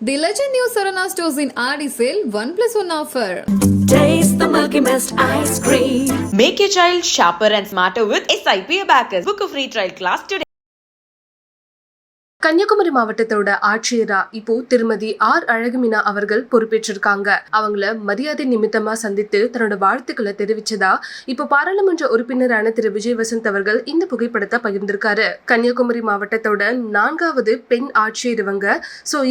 The Legend New Sarana Stores in RD sale 1+1 offer. Taste the Milky Mist ice cream. Make your child sharper and smarter with SIP Abacus. Book a free trial class today. Kanyakumari மாவட்டத்தோட ஆட்சியரா இப்போ திருமதி R Alagumeena அவர்கள் பொறுப்பேற்றிருக்காங்க. அவங்கள மரியாதை நிமித்தமா சந்தித்து தன்னோட வாழ்த்துக்களை தெரிவிச்சதா இப்போ பாராளுமன்ற உறுப்பினரான திரு விஜய் வசந்த் அவர்கள் இந்த புகைப்படத்தை பகிர்ந்திருக்காரு. கன்னியாகுமரி மாவட்டத்தோட 4வது பெண் ஆட்சியர் இவங்க.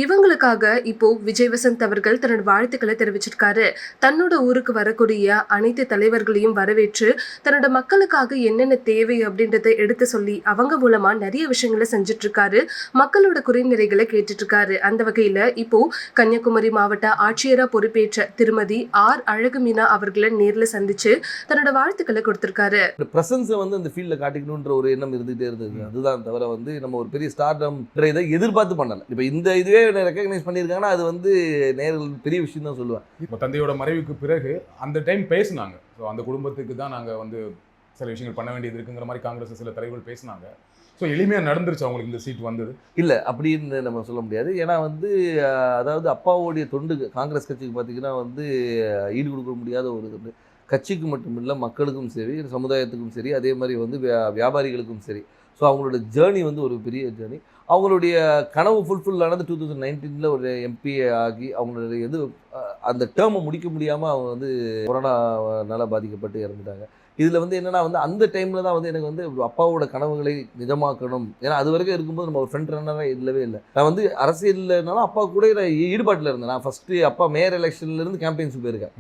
இவங்களுக்காக இப்போ விஜய் வசந்த் அவர்கள் தன்னோட வாழ்த்துக்களை தெரிவிச்சிருக்காரு. தன்னோட ஊருக்கு வரக்கூடிய அனைத்து தலைவர்களையும் வரவேற்று தன்னோட மக்களுக்காக என்னென்ன தேவை அப்படின்றத எடுத்து சொல்லி அவங்க மூலமா நிறைய விஷயங்களை செஞ்சுட்டு இருக்காரு. மக்களோட குறைநிறைகளை கேட்டுட்டு இருக்காரு. அந்த வகையில இப்போ கன்னியாகுமரி மாவட்ட ஆட்சியரா பொறுப்பேற்ற திருமதி ஆர் அழகுமீனா அவர்களை நேர்ல சந்திச்சு தன்னோட வாழ்த்துக்களை கொடுத்திருக்காரு. பிரசன்ஸை வந்து அந்த ஃபீல்டில் காட்டிக்கணுன்ற ஒரு எண்ணம் இருந்துகிட்டே இருந்தது. அதுதான் தவிர வந்து நம்ம ஒரு பெரிய ஸ்டார்டம் இதை எதிர்பார்த்து பண்ணலை. இப்போ இந்த இதுவே ரெக்கக்னைஸ் பண்ணியிருக்காங்கன்னா அது வந்து நேரில் பெரிய விஷயம் தான் சொல்லுவேன். இப்போ தந்தையோட மறைவுக்கு பிறகு அந்த டைம் பேசினாங்க. ஸோ அந்த குடும்பத்துக்கு தான் நாங்கள் வந்து சில விஷயங்கள் பண்ண வேண்டியது இருக்குங்கிற மாதிரி காங்கிரஸ் சில தலைவர்கள் பேசினாங்க. ஸோ எளிமையாக நடந்துருச்சு அவங்களுக்கு இந்த சீட் வந்தது இல்லை அப்படின்னு நம்ம சொல்ல முடியாது. ஏன்னா வந்து அதாவது அப்பாவோடைய தொண்டு காங்கிரஸ் கட்சிக்கு பார்த்திங்கன்னா வந்து ஈடு கொடுக்க முடியாத ஒரு தொண்டு. கட்சிக்கு மட்டும் இல்லை, மக்களுக்கும் சரி, சமுதாயத்துக்கும் சரி, அதே மாதிரி வந்து வியாபாரிகளுக்கும் சரி. ஸோ அவங்களோட ஜேர்னி வந்து ஒரு பெரிய ஜேர்னி. அவங்களுடைய கனவு ஃபுல்ஃபில் ஆனது 2019 ஒரு எம்பி ஆகி அவங்களுடைய அந்த டேர்மை முடிக்க முடியாமல் அவங்க வந்து கொரோனாவால் பாதிக்கப்பட்டு இறந்துட்டாங்க. இதில் வந்து என்னென்னா வந்து அந்த டைமில் தான் வந்து எனக்கு வந்து அப்பாவோட கனவுகளை நிஜமாக்கணும். ஏன்னா அது வரைக்கும் இருக்கும்போது நம்ம ஒரு ஃப்ரண்ட் ரன்னராக இல்லவே இல்லை. நான் வந்து அரசியல்னாலும் அப்பா கூட நான் ஈடுபாட்டில் இருந்தேன். நான் ஃபஸ்ட்டு அப்பா மேயர் எலெக்ஷன்லேருந்து கேம்பெயின்ஸ் போயிருக்கேன்.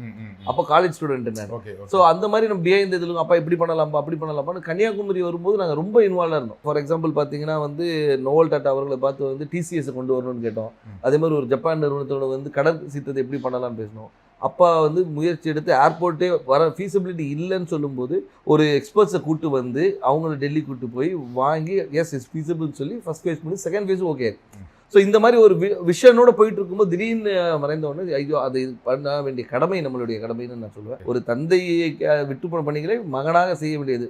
அப்போ காலேஜ் ஸ்டூடெண்ட் நான். ஸோ அந்த மாதிரி நம்ம பிஹைண்ட் இதில் அப்பா இப்படி பண்ணலாம்ப்பா அப்படி பண்ணலாம்ப்பான்னு கன்னியாகுமரி வரும்போது நாங்கள் ரொம்ப இன்வால்வாக இருந்தோம். ஃபார் எக்ஸாம்பிள் பார்த்தீங்கன்னா வந்து நோவல் டாட்டா அவர்களை பார்த்து வந்து டிசிஎஸை கொண்டு வரணும்னு கேட்டோம். அதே மாதிரி ஒரு ஜப்பான் நிறுவனத்தோட வந்து கடல் சீற்றத்தை எப்படி பண்ணலாம்னு பேசணும். அப்பா வந்து முயற்சி எடுத்து ஏர்போர்ட்டே வர ஃபீஸிபிலிட்டி இல்லைன்னு சொல்லும்போது ஒரு எக்ஸ்பர்ட்ஸை கூட்டு வந்து அவங்கள டெல்லி கூட்டு போய் வாங்கி இஸ் ஃபீஸிபிள்னு சொல்லி ஃபஸ்ட் ஃபேஸ் பண்ணி செகண்ட் ஃபேஸும் ஓகே. ஸோ இந்த மாதிரி ஒரு விஷனோட போயிட்டு இருக்கும்போது திடீர்னு மறைந்தவொடனே ஐயோ அது பண்ண வேண்டிய கடமை நம்மளுடைய கடமைன்னு நான் சொல்லுவேன். ஒரு தந்தையை விட்டு போன பணிகளை மகனாக செய்ய வேண்டியது.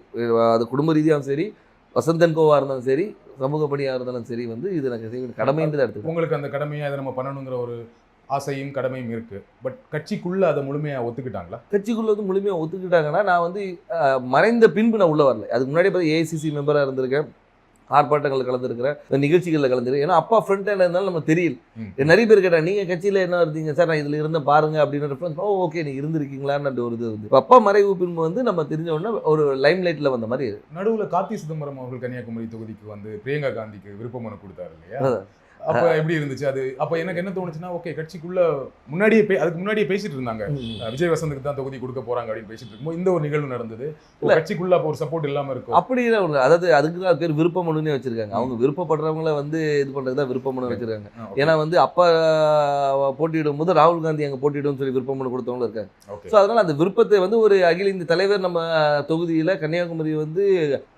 அது குடும்ப ரீதியாகவும் சரி, வசந்தன் கோவாக இருந்தாலும் சரி, சமூக பணியாக இருந்தாலும் சரி, வந்து இது நாங்கள் செய்ய வேண்டிய கடமைன்றது எடுத்து உங்களுக்கு அந்த கடமையை அதை நம்ம பண்ணணுங்கிற ஒரு ஆசையும் கடமையும் இருக்குது. பட் கட்சிக்குள்ளே அதை முழுமையாக ஒத்துக்கிட்டாங்களா? கட்சிக்குள்ளே வந்து முழுமையாக ஒத்துக்கிட்டாங்கன்னா நான் வந்து மறைந்த பின்பு நான் உள்ளே வரல. அதுக்கு முன்னாடி பார்த்து ஏஐசிசி மெம்பராக இருந்திருக்கேன், ஆர்ப்பாட்டங்களில் கலந்துருக்கிறேன், நிகழ்ச்சிகளில் கலந்துருக்கேன். ஏன்னா அப்பா ஃப்ரண்ட் ஹேண்ட் இருந்தாலும் நம்ம தெரியல. நிறைய பேர் கேட்டாங்க நீங்கள் கட்சியில் என்ன இருந்தீங்க சார், நான் இதில் இருந்த பாருங்க அப்படின்னு ரெஃபரன்ஸ். ஓகே நீ இருந்திருக்கீங்களான்னு ஒரு இது வந்து அப்பா மறைவு பின்பு வந்து நம்ம தெரிஞ்ச உடனே ஒரு லைம் லைட்டில் வந்த மாதிரி. நடுவில் கார்த்தி சிதம்பரம் அவர்கள் கன்னியாகுமரி தொகுதிக்கு வந்து பிரியங்கா காந்திக்கு விருப்ப மனு கொடுத்தாரு இல்லையா? அப்போ எப்படி இருந்துச்சு அது? அப்போ எனக்கு என்ன தோணுச்சுன்னா, ஓகே கட்சிக்குள்ள அதுக்கு முன்னாடியே பேசிட்டு இருந்தாங்க, விஜய் வசந்துக்கு தான் தொகுதி கொடுக்க போறாங்க அப்படின்னு பேசிட்டு இருக்கும்போது இந்த ஒரு நிகழ்வு நடந்தது. கட்சிக்குள்ள அப்போ ஒரு சப்போர்ட் இல்லாம இருக்கும் அப்படி இல்லை. அதாவது அதுக்கு தான் பேர் விருப்ப மனுன்னே வச்சிருக்காங்க. அவங்க விருப்பப்படுறவங்கள வந்து இது பண்றது தான் விருப்ப மனு வச்சிருக்காங்க. ஏன்னா வந்து அப்பா போட்டியிடும் போது ராகுல் காந்தி அங்கே போட்டியிடும் சொல்லி விருப்ப மனு கொடுத்தவங்களும் இருக்காங்க. ஸோ அதனால அந்த விருப்பத்தை வந்து ஒரு அகில இந்த தலைவர் நம்ம தொகுதியில் கன்னியாகுமரி வந்து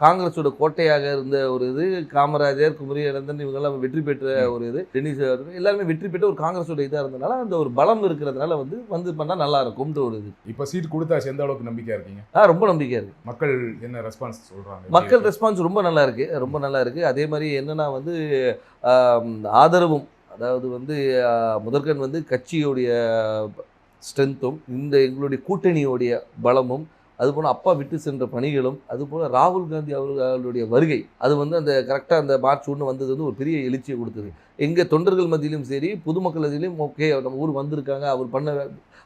காங்கிரஸோட கோட்டையாக இருந்த ஒரு இது, காமராஜர், குமரி அனந்தன் இவங்கெல்லாம் வெற்றி பெற்ற ஒரு இது, டென்னிஸ் எல்லாருமே வெற்றி பெற்று ஒரு காங்கிரஸோட இதாக இருந்தனால அந்த ஒரு பலம் இருக்கிறதுனால வந்து பண்ணால் நல்லா இருக்கும்ன்ற ஒரு இது. இப்போ சீட் கொடுத்தாச்சு, எந்த அளவுக்கு நம்பிக்கையா இருக்கீங்க? ரொம்ப நம்பிக்கையா இருக்கு. மக்கள் என்ன ரெஸ்பான்ஸ் சொல்றாங்க? மக்கள் ரெஸ்பான்ஸ் ரொம்ப நல்லா இருக்கு, ரொம்ப நல்லா இருக்கு. அதே மாதிரி என்னன்னா வந்து ஆதரவும், அதாவது வந்து முதற்கண் வந்து கட்சியோடைய ஸ்ட்ரென்த்தும் இந்த எங்களுடைய கூட்டணியோடைய பலமும், அதுபோல் அப்பா விட்டு சென்ற பணிகளும், அதுபோல் ராகுல் காந்தி அவர்களுடைய வருகை, அது வந்து அந்த கரெக்டாக அந்த மார்ச் 1 வந்தது வந்து ஒரு பெரிய எழுச்சியை கொடுத்தது. எங்கள் தொண்டர்கள் மத்தியிலும் சரி, பொதுமக்கள் மத்தியிலும் ஓகே நம்ம ஊர் வந்திருக்காங்க, அவர் பண்ண,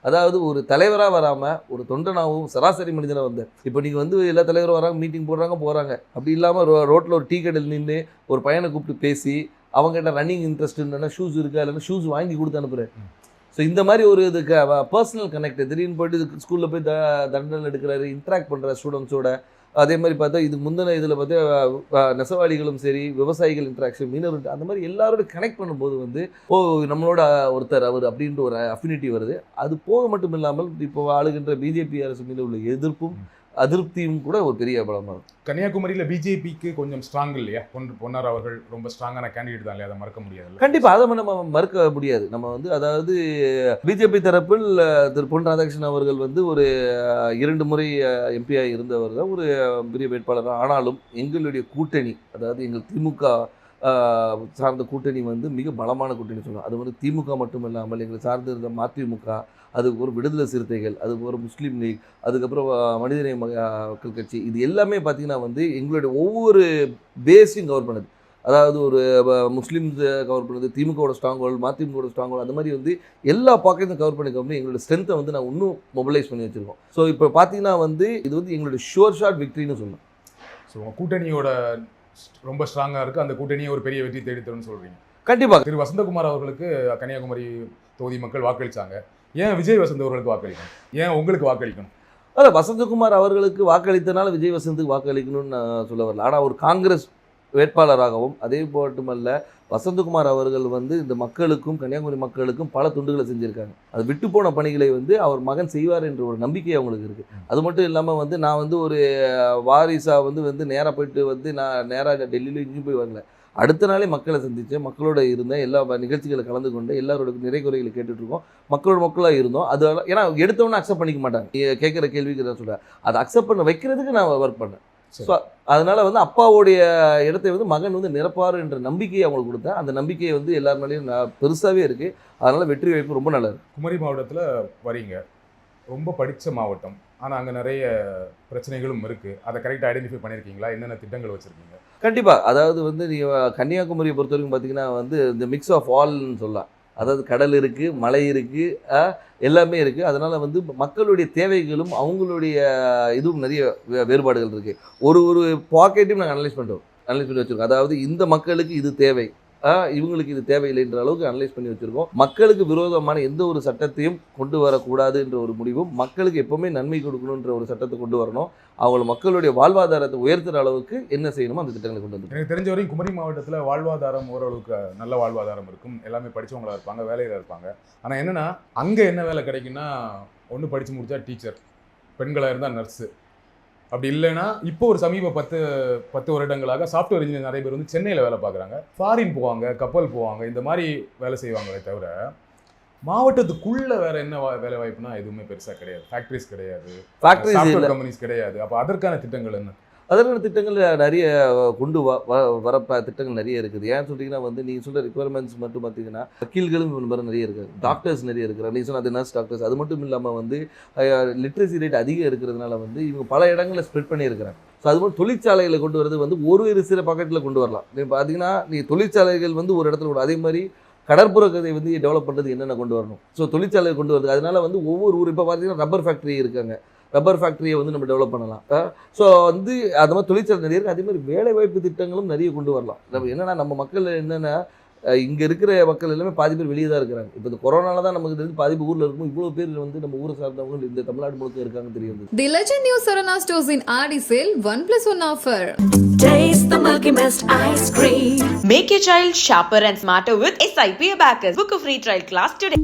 அதாவது ஒரு தலைவராக வராமல் ஒரு தொண்டனாகவும் சராசரி மனிதனாக வந்தார். இப்போ நீங்கள் வந்து எல்லா தலைவரும் வராங்க, மீட்டிங் போகிறாங்க. அப்படி இல்லாமல் ரோட்டில் ஒரு டீ கடையில் நின்று ஒரு பையனை கூப்பிட்டு பேசி அவங்ககிட்ட ரன்னிங் இன்ட்ரெஸ்ட் இல்லைன்னா ஷூஸ் இருக்கா, இல்லைன்னா ஷூஸ் வாங்கி கொடுத்து அனுப்புகிறேன். ஸோ இந்த மாதிரி ஒரு இதுக்கு பர்சனல் கனெக்ட், திடீர்னு போய்ட்டு ஸ்கூலில் போய் தண்டனை எடுக்கிறாரு, இன்ட்ராக்ட் பண்ணுற ஸ்டூடெண்ட்ஸோட. அதே மாதிரி பார்த்தா இதுக்கு முந்தின இதில் பார்த்தா நெசவாளிகளும் சரி, விவசாயிகள் இன்ட்ராக்ஷன், மீனவர், அந்த மாதிரி எல்லாரோட கனெக்ட் பண்ணும்போது வந்து நம்மளோட ஒருத்தர் அவர் அப்படின்ற ஒரு அஃபினிட்டி வருது. அது போக மட்டும் இல்லாமல் இப்போ ஆளுகின்ற பிஜேபி அரசு மீது உள்ள எதிர்ப்பும் அதிருப்தியும் கூட ஒரு பெரிய பலமாக இருக்கும். கன்னியாகுமரியில் பிஜேபிக்கு கொஞ்சம் ஸ்ட்ராங் இல்லையா? பொன்னார் அவர்கள் ரொம்ப ஸ்ட்ராங்கான கேண்டிடேட் தான் இல்லையா? அதை மறக்க முடியாது. கண்டிப்பாக அதை நம்ம மறுக்க முடியாது. நம்ம வந்து அதாவது பிஜேபி தரப்பில் திரு பொன் ராதாகிருஷ்ணன் அவர்கள் வந்து ஒரு 2 முறை எம்பியாக இருந்தவர் தான், ஒரு பெரிய வேட்பாளர். ஆனாலும் எங்களுடைய கூட்டணி, அதாவது எங்கள் திமுக சார்ந்த கூட்டணி வந்து மிக பலமான கூட்டணி சொல்லலாம். அது வந்து திமுக மட்டும் இல்லாமல் எங்களை சார்ந்து இருந்த மதிமுக, அதுக்கப்புறம் விடுதலை சிறுத்தைகள், அதுக்கப்புறம் முஸ்லீம் லீக், அதுக்கப்புறம் மனிதநேய மக்கள் கட்சி, இது எல்லாமே பார்த்திங்கன்னா வந்து எங்களுடைய ஒவ்வொரு பேஸையும் கவர் பண்ணுது. அதாவது ஒரு முஸ்லீம்ஸ் கவர் பண்ணுது, திமுகவோட ஸ்ட்ராங் ஹோல்டு, மதிமுகவோட ஸ்ட்ராங் ஹோல்டு, அந்த மாதிரி வந்து எல்லா பாக்கெட்டும் கவர் பண்ணி எங்களோட ஸ்ட்ரென்த்தை வந்து நான் இன்னும் மொபிலைஸ் பண்ணி வச்சுருக்கோம். ஸோ இப்போ பார்த்தீங்கன்னா வந்து இது வந்து எங்களுடைய ஷுவர் ஷாட் விக்ட்ரின்னு சொல்லலாம். ஸோ உங்கள் கூட்டணியோட ரொம்ப ஸ்ட்ராங்காக இருக்குது, அந்த கூட்டணியை ஒரு பெரிய வெற்றி தேடித்தரும்னு சொல்கிறீங்க. கண்டிப்பாக திரு வசந்தகுமார் அவர்களுக்கு கன்னியாகுமரி தொகுதி மக்கள் வாக்களித்தாங்க. ஏன் விஜய் வசந்த் அவர்களுக்கு வாக்களிக்கணும்? ஏன் உங்களுக்கு வாக்களிக்கணும்? அதான் வசந்தகுமார் அவர்களுக்கு வாக்களித்தனால விஜய் வசந்துக்கு வாக்களிக்கணும்னு நான் சொல்ல வரல. ஆனால் ஒரு காங்கிரஸ் வேட்பாளராகவும் அதே மட்டுமல்ல வசந்தகுமார் அவர்கள் வந்து இந்த மக்களுக்கும் கன்னியாகுமரி மக்களுக்கும் பல துண்டுகளை செஞ்சுருக்காங்க. அது விட்டு போன பணிகளை வந்து அவர் மகன் செய்வார் என்ற ஒரு நம்பிக்கை அவங்களுக்கு இருக்குது. அது மட்டும் இல்லாமல் வந்து நான் வந்து ஒரு வாரிசாக வந்து நேராக போயிட்டு வந்து நான் நேராக டெல்லியில் இங்கேயும் போய் வரல. அடுத்த நாளே மக்களை சந்தித்தேன், மக்களோட இருந்தேன், எல்லா நிகழ்ச்சிகளை கலந்து கொண்டு எல்லாரோட நிறை குறைகளை கேட்டுட்ருக்கோம், மக்களாக இருந்தோம். அது ஏன்னா எடுத்தவொன்னே அக்செப்ட் பண்ணிக்க மாட்டாங்க. கேட்குற கேள்விக்கு நான் சொல்கிறேன், அதை அக்செப்ட் பண்ண வைக்கிறதுக்கு நான் ஒர்க் பண்ணேன். ஸோ அதனால் வந்து அப்பாவுடைய இடத்தை வந்து மகன் வந்து நிரப்பார் என்ற நம்பிக்கையை அவங்களுக்கு கொடுத்தேன். அந்த நம்பிக்கையை வந்து எல்லார் மேலேயும் பெருசாகவே இருக்குது. அதனால் வெற்றி வாய்ப்பு ரொம்ப நல்லா இருக்குது. குமரி மாவட்டத்தில் வரீங்க, ரொம்ப படித்த மாவட்டம், ஆனால் அங்கே நிறைய பிரச்சனைகளும் இருக்குது. அதை கரெக்டாக ஐடென்டிஃபை பண்ணியிருக்கீங்களா? என்னென்ன திட்டங்கள் வச்சுருக்கீங்க? கண்டிப்பாக. அதாவது வந்து நீங்கள் கன்னியாகுமரியை பொறுத்த வரைக்கும் பார்த்தீங்கன்னா வந்து இந்த மிக்ஸ் ஆஃப் ஆல்னு சொல்லலாம். அதாவது கடல் இருக்குது, மலை இருக்குது, எல்லாமே இருக்குது. அதனால் வந்து மக்களுடைய தேவைகளும் அவங்களுடைய இதுவும் நிறைய வேறுபாடுகள் இருக்குது. ஒரு பாக்கெட்டையும் நாங்கள் அனலைஸ் பண்ணி வச்சுருக்கோம். அதாவது இந்த மக்களுக்கு இது தேவை, இவங்களுக்கு இது தேவையில்லைன்ற அளவுக்கு அனலைஸ் பண்ணி வச்சுருக்கோம். மக்களுக்கு விரோதமான எந்த ஒரு சட்டத்தையும் கொண்டு வரக்கூடாது என்ற ஒரு முடிவும், மக்களுக்கு எப்போவுமே நன்மை கொடுக்கணுன்ற ஒரு சட்டத்தை கொண்டு வரணும். அவங்க மக்களுடைய வாழ்வாதாரத்தை உயர்த்துகிற அளவுக்கு என்ன செய்யணுமோ அந்த திட்டங்களை கொண்டு வந்து. எனக்கு தெரிஞ்ச வரைக்கும் குமரி மாவட்டத்தில் வாழ்வாதாரம் ஓரளவுக்கு நல்ல வாழ்வாதாரம் இருக்கும். எல்லாமே படித்தவங்களாக இருப்பாங்க, வேலையில் இருப்பாங்க. ஆனால் என்னென்னா அங்கே என்ன வேலை கிடைக்குன்னா, ஒன்று படித்து முடித்தா டீச்சர், பெண்களாக இருந்தால் நர்ஸு, அப்படி இல்லைன்னா இப்போ ஒரு சமீப 10 வருடங்களாக சாஃப்ட்வேர் இன்ஜினியர் நிறைய பேர் வந்து சென்னையில் வேலை பார்க்குறாங்க, ஃபாரின் போவாங்க, கப்பல் போவாங்க, இந்த மாதிரி வேலை செய்வாங்களே தவிர மாவட்டத்துக்குள்ள வேற என்ன வேலை வாய்ப்புனா எதுவுமே பெருசாக கிடையாது. ஃபேக்ட்ரிஸ் கிடையாது, சாஃப்ட்வேர் கம்பெனிஸ் கிடையாது. அப்போ அதற்கான திட்டங்கள் என்ன? அதற்கான திட்டங்கள் நிறைய கொண்டு வர திட்டங்கள் நிறைய இருக்குது. ஏன்னு சொல்லிங்கன்னா வந்து நீங்கள் சொல்கிற ரிக்குவயர்மெண்ட்ஸ் மட்டும் பார்த்தீங்கன்னா வக்கீல்களும் நிறைய இருக்குது, டாக்டர்ஸ் நிறைய இருக்கிறாங்க. நீங்கள் சொன்ன அது நர்ஸ் டாக்டர்ஸ். அது மட்டும் இல்லாமல் வந்து லிட்ரஸி ரேட் அதிகம் இருக்கிறதுனால வந்து இவங்க பல இடங்களில் ஸ்ப்ரெட் பண்ணியிருக்கிறாங்க. ஸோ அது மாதிரி தொழிற்சாலைகளை கொண்டு வரது வந்து ஒரு சில பாக்கெட்டில் கொண்டு வரலாம். நீங்கள் பார்த்தீங்கன்னா தொழிற்சாலைகள் வந்து ஒரு இடத்துல கூட, அதே மாதிரி கடற்புற கதை வந்து டெவலப் பண்ணுறது என்னென்ன கொண்டு வரணும். ஸோ தொழிற்சாலையை கொண்டு வருது. அதனால வந்து ஒவ்வொரு ஊர் இப்போ பார்த்தீங்கன்னா ரப்பர் ஃபேக்ட்ரி இருக்காங்க, ரப்பர் ஃபேக்ட்ரியை வந்து நம்ம டெவலப் பண்ணலாம். ஸோ வந்து அது மாதிரி தொழிற்சாலை நிறைய இருக்குது. அதே மாதிரி வேலைவாய்ப்பு திட்டங்களும் நிறைய கொண்டு வரலாம். நம்ம என்னென்னா நம்ம மக்கள் என்னென்னா இங்கே இருக்கிற மக்கள் எல்லாமே பாதி பேர் வெளியே தான் இருக்கிறாங்க. இப்போ இந்த கொரோனால தான் நமக்கு தெரிஞ்சு பாதி ஊரில் இருக்கும். இவ்வளோ பேர் வந்து நம்ம ஊரை சார்ந்தவங்க இந்த தமிழ்நாடு முழுக்க இருக்காங்க தெரியும். The Legend New Sarana Stores in Aadi sale 1+1 offer. Taste the Milky Mist ice cream. Make your child sharper and smarter with SIP Abacus. Book a free trial class today.